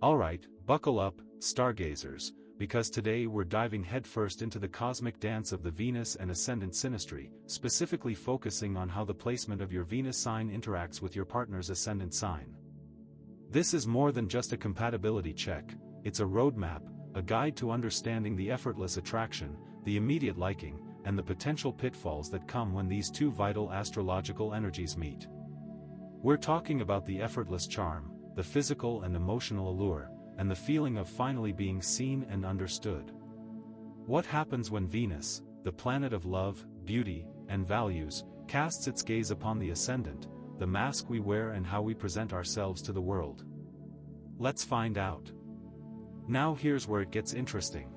Alright, buckle up, stargazers, because today we're diving headfirst into the cosmic dance of the Venus and Ascendant Synastry, specifically focusing on how the placement of your Venus sign interacts with your partner's Ascendant sign. This is more than just a compatibility check, it's a roadmap, a guide to understanding the effortless attraction, the immediate liking, and the potential pitfalls that come when these two vital astrological energies meet. We're talking about the effortless charm, the physical and emotional allure, and the feeling of finally being seen and understood. What happens when Venus, the planet of love, beauty, and values, casts its gaze upon the ascendant, the mask we wear and how we present ourselves to the world? Let's find out. Now here's where it gets interesting.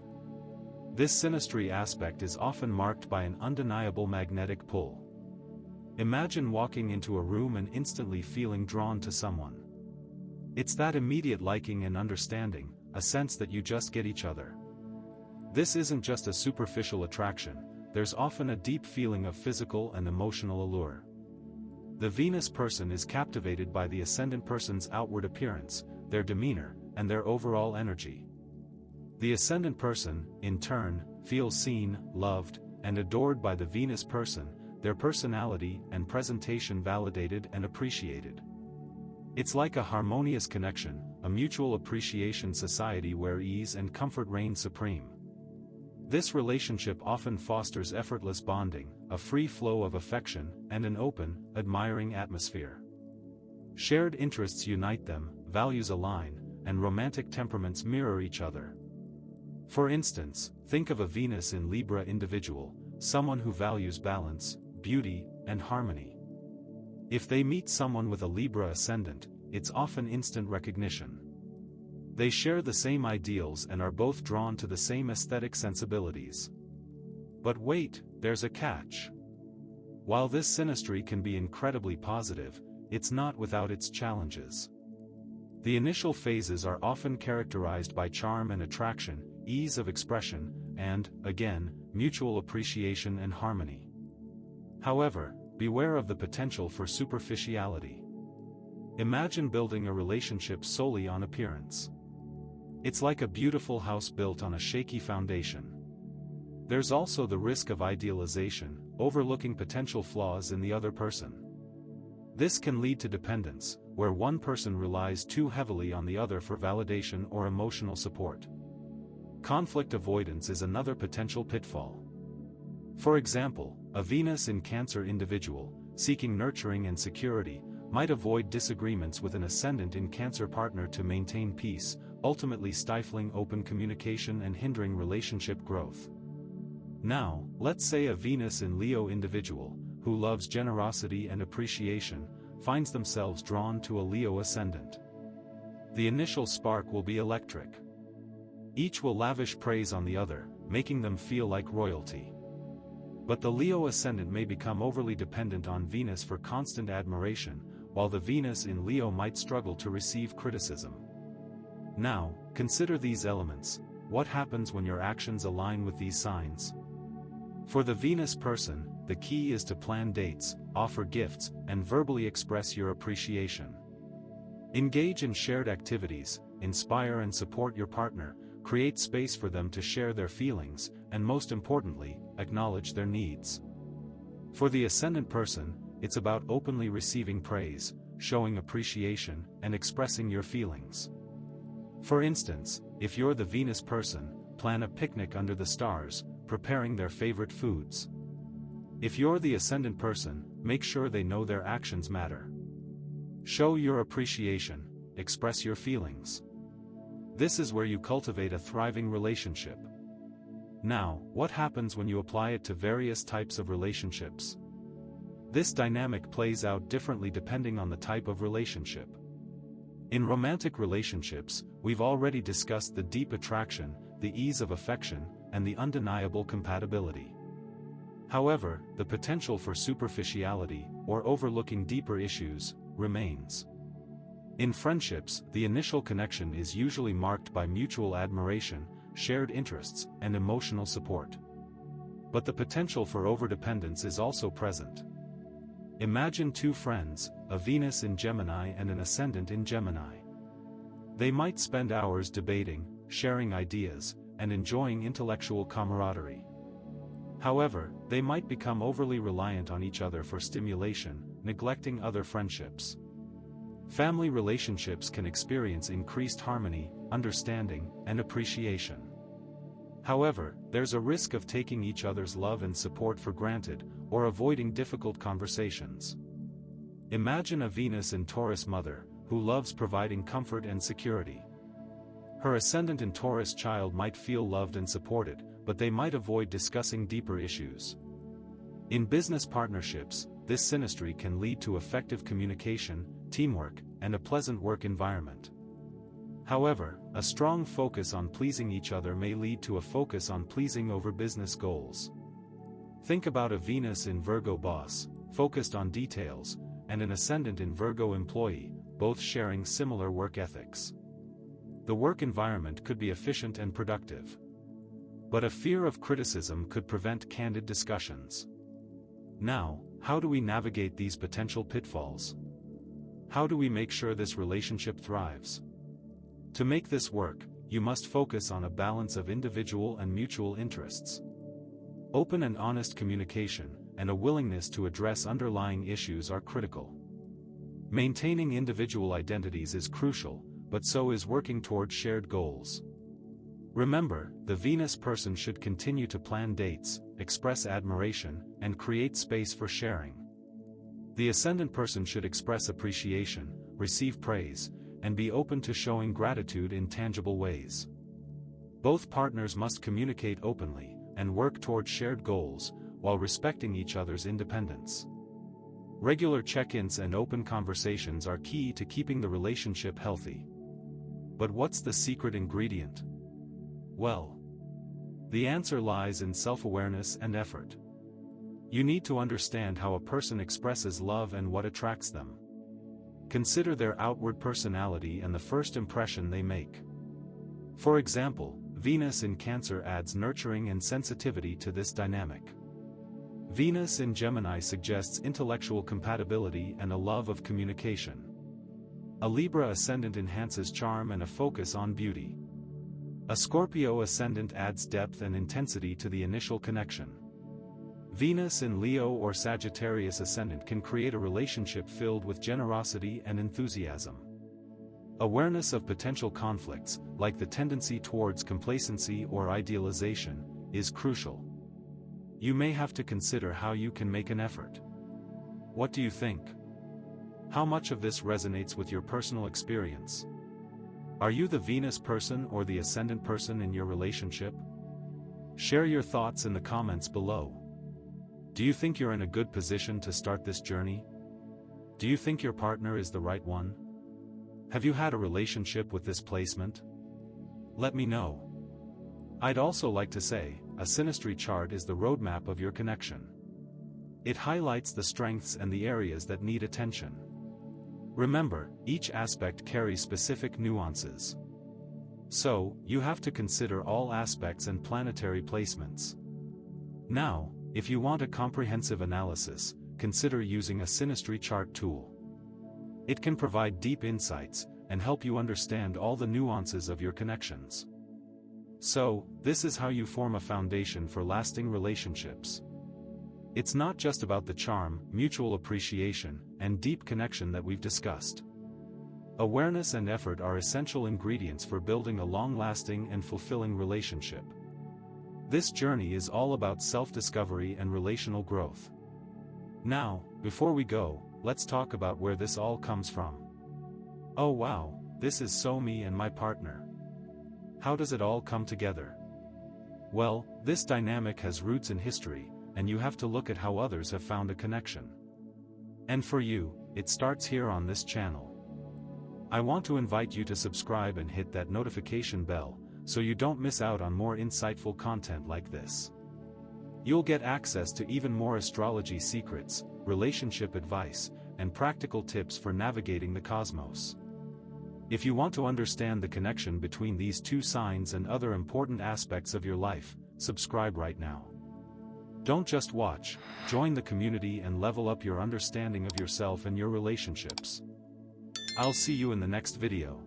This synastry aspect is often marked by an undeniable magnetic pull. Imagine walking into a room and instantly feeling drawn to someone. It's that immediate liking and understanding, a sense that you just get each other. This isn't just a superficial attraction, there's often a deep feeling of physical and emotional allure. The Venus person is captivated by the ascendant person's outward appearance, their demeanor, and their overall energy. The ascendant person, in turn, feels seen, loved, and adored by the Venus person, their personality and presentation validated and appreciated. It's like a harmonious connection, a mutual appreciation society where ease and comfort reign supreme. This relationship often fosters effortless bonding, a free flow of affection, and an open, admiring atmosphere. Shared interests unite them, values align, and romantic temperaments mirror each other. For instance, think of a Venus in Libra individual, someone who values balance, beauty, and harmony. If they meet someone with a Libra ascendant, it's often instant recognition. They share the same ideals and are both drawn to the same aesthetic sensibilities. But wait, there's a catch. While this synastry can be incredibly positive, it's not without its challenges. The initial phases are often characterized by charm and attraction, ease of expression, and, again, mutual appreciation and harmony. However, beware of the potential for superficiality. Imagine building a relationship solely on appearance. It's like a beautiful house built on a shaky foundation. There's also the risk of idealization, overlooking potential flaws in the other person. This can lead to dependence, where one person relies too heavily on the other for validation or emotional support. Conflict avoidance is another potential pitfall. For example, a Venus in Cancer individual, seeking nurturing and security, might avoid disagreements with an ascendant in Cancer partner to maintain peace, ultimately stifling open communication and hindering relationship growth. Now, let's say a Venus in Leo individual, who loves generosity and appreciation, finds themselves drawn to a Leo ascendant. The initial spark will be electric. Each will lavish praise on the other, making them feel like royalty. But the Leo ascendant may become overly dependent on Venus for constant admiration, while the Venus in Leo might struggle to receive criticism. Now, consider these elements. What happens when your actions align with these signs? For the Venus person, the key is to plan dates, offer gifts, and verbally express your appreciation. Engage in shared activities, inspire and support your partner, create space for them to share their feelings, and most importantly, acknowledge their needs. For the ascendant person, it's about openly receiving praise, showing appreciation, and expressing your feelings. For instance, if you're the Venus person, plan a picnic under the stars, preparing their favorite foods. If you're the ascendant person, make sure they know their actions matter. Show your appreciation, express your feelings. This is where you cultivate a thriving relationship. Now, what happens when you apply it to various types of relationships? This dynamic plays out differently depending on the type of relationship. In romantic relationships, we've already discussed the deep attraction, the ease of affection, and the undeniable compatibility. However, the potential for superficiality, or overlooking deeper issues, remains. In friendships, the initial connection is usually marked by mutual admiration, shared interests, and emotional support. But the potential for overdependence is also present. Imagine two friends, a Venus in Gemini and an Ascendant in Gemini. They might spend hours debating, sharing ideas, and enjoying intellectual camaraderie. However, they might become overly reliant on each other for stimulation, neglecting other friendships. Family relationships can experience increased harmony, understanding, and appreciation. However, there's a risk of taking each other's love and support for granted, or avoiding difficult conversations. Imagine a Venus in Taurus mother, who loves providing comfort and security. Her ascendant in Taurus child might feel loved and supported, but they might avoid discussing deeper issues. In business partnerships, this synastry can lead to effective communication, teamwork, and a pleasant work environment. However, a strong focus on pleasing each other may lead to a focus on pleasing over business goals. Think about a Venus in Virgo boss, focused on details, and an ascendant in Virgo employee, both sharing similar work ethics. The work environment could be efficient and productive. But a fear of criticism could prevent candid discussions. Now, how do we navigate these potential pitfalls? How do we make sure this relationship thrives? To make this work, you must focus on a balance of individual and mutual interests. Open and honest communication, and a willingness to address underlying issues are critical. Maintaining individual identities is crucial, but so is working toward shared goals. Remember, the Venus person should continue to plan dates, express admiration, and create space for sharing. The ascendant person should express appreciation, receive praise, and be open to showing gratitude in tangible ways. Both partners must communicate openly, and work toward shared goals, while respecting each other's independence. Regular check-ins and open conversations are key to keeping the relationship healthy. But what's the secret ingredient? Well, the answer lies in self-awareness and effort. You need to understand how a person expresses love and what attracts them. Consider their outward personality and the first impression they make. For example, Venus in Cancer adds nurturing and sensitivity to this dynamic. Venus in Gemini suggests intellectual compatibility and a love of communication. A Libra ascendant enhances charm and a focus on beauty. A Scorpio ascendant adds depth and intensity to the initial connection. Venus in Leo or Sagittarius ascendant can create a relationship filled with generosity and enthusiasm. Awareness of potential conflicts, like the tendency towards complacency or idealization, is crucial. You may have to consider how you can make an effort. What do you think? How much of this resonates with your personal experience? Are you the Venus person or the ascendant person in your relationship? Share your thoughts in the comments below. Do you think you're in a good position to start this journey? Do you think your partner is the right one? Have you had a relationship with this placement? Let me know. I'd also like to say, a synastry chart is the roadmap of your connection. It highlights the strengths and the areas that need attention. Remember, each aspect carries specific nuances. So, you have to consider all aspects and planetary placements. Now, if you want a comprehensive analysis, consider using a synastry chart tool. It can provide deep insights, and help you understand all the nuances of your connections. So, this is how you form a foundation for lasting relationships. It's not just about the charm, mutual appreciation, and deep connection that we've discussed. Awareness and effort are essential ingredients for building a long-lasting and fulfilling relationship. This journey is all about self-discovery and relational growth. Now, before we go, let's talk about where this all comes from. Oh wow, this is so me and my partner. How does it all come together? Well, this dynamic has roots in history, and you have to look at how others have found a connection. And for you, it starts here on this channel. I want to invite you to subscribe and hit that notification bell, so you don't miss out on more insightful content like this. You'll get access to even more astrology secrets, relationship advice, and practical tips for navigating the cosmos. If you want to understand the connection between these two signs and other important aspects of your life, subscribe right now. Don't just watch, join the community and level up your understanding of yourself and your relationships. I'll see you in the next video.